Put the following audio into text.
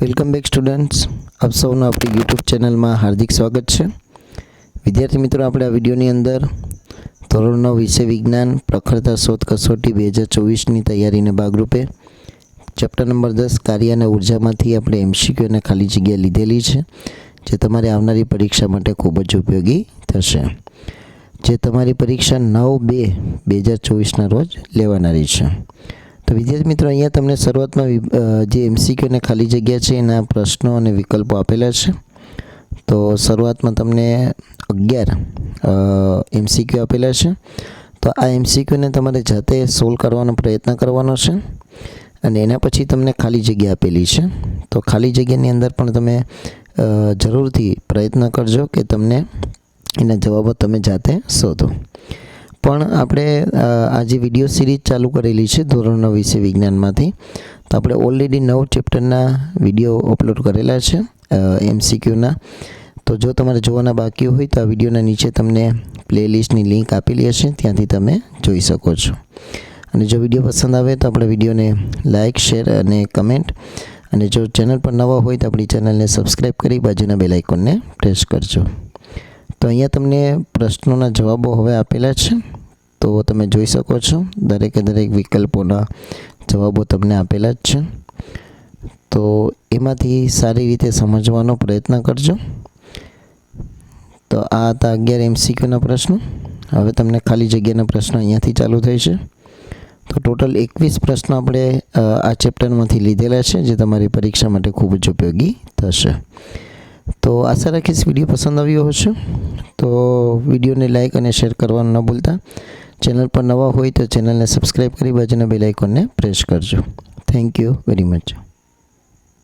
Welcome back students, આપ સૌનું આપણી યુટ્યુબ ચેનલમાં હાર્દિક સ્વાગત છે। વિદ્યાર્થી મિત્રો, આપણે આ વિડીયોની અંદર ધોરણ 9 વિષય વિજ્ઞાન પ્રખરતા શોધ કસોટી 2024ની તૈયારીના ભાગરૂપે ચેપ્ટર નંબર 10 કાર્ય અને ઉર્જામાંથી આપણે એમસીક્યુ અને ખાલી જગ્યા લીધેલી છે, જે તમારે આવનારી પરીક્ષા માટે ખૂબ જ ઉપયોગી થશે, જે તમારી પરીક્ષા 9/2/2024ના રોજ લેવાનારી છે। તો વિદ્યાર્થી મિત્રો, અહીંયા તમને શરૂઆતમાં જે એમસીક્યુ અને ખાલી જગ્યા છે એના પ્રશ્નો અને વિકલ્પો આપેલા છે। તો શરૂઆતમાં તમને 11 એમસીક્યુ આપેલા છે। તો આ એમસીક્યુને તમારે જાતે સોલ્વ કરવાનો પ્રયત્ન કરવાનો છે અને એના પછી તમને ખાલી જગ્યા આપેલી છે। તો ખાલી જગ્યાની અંદર પણ તમે જરૂરથી પ્રયત્ન કરજો કે તમને એના જવાબો તમે જાતે શોધો। પણ આપણે આ જે વિડીયો સિરીઝ ચાલુ કરેલી છે ધોરણ 9 વિષય વિજ્ઞાનમાંથી, તો આપણે ઓલરેડી 9 ચેપ્ટરના વિડીયો અપલોડ કરેલા છે એમસીક્યુના। તો જો તમારે જોવાના બાકી હોય તો આ વિડીયોના નીચે તમને પ્લેલિસ્ટની લિંક આપેલી હશે, ત્યાંથી તમે જોઈ શકો છો। અને જો વિડીયો પસંદ આવે તો આપણે વિડીયોને લાઇક, શેર અને કમેન્ટ, અને જો ચેનલ પર નવા હોય તો આપણી ચેનલને સબસ્ક્રાઈબ કરી બાજુના બેલ આઇકોનને પ્રેસ કરજો। તો અહીંયા તમને પ્રશ્નોના જવાબો હવે આપેલા છે, તો તમે જોઈ શકો છો દરેકે દરેક વિકલ્પોના જવાબો તમને આપેલા જ છે। તો એમાંથી સારી રીતે સમજવાનો પ્રયત્ન કરજો। તો આ હતા 11 એમસીક્યુના પ્રશ્નો। હવે તમને ખાલી જગ્યાના પ્રશ્નો અહીંયાથી ચાલુ થાય છે। તો ટોટલ 21 પ્રશ્નો આપણે આ ચેપ્ટરમાંથી લીધેલા છે, જે તમારી પરીક્ષા માટે ખૂબ જ ઉપયોગી થશે। તો આશા રાખીશ વિડીયો પસંદ આવ્યો હશે। તો વિડીયોને લાઇક અને શેર કરવાનું ન ભૂલતા। ચેનલ પર નવા હોય તો ચેનલને સબસ્ક્રાઈબ કરી બાજુના બેલ આઇકોનને પ્રેસ કરજો। Thank you very much.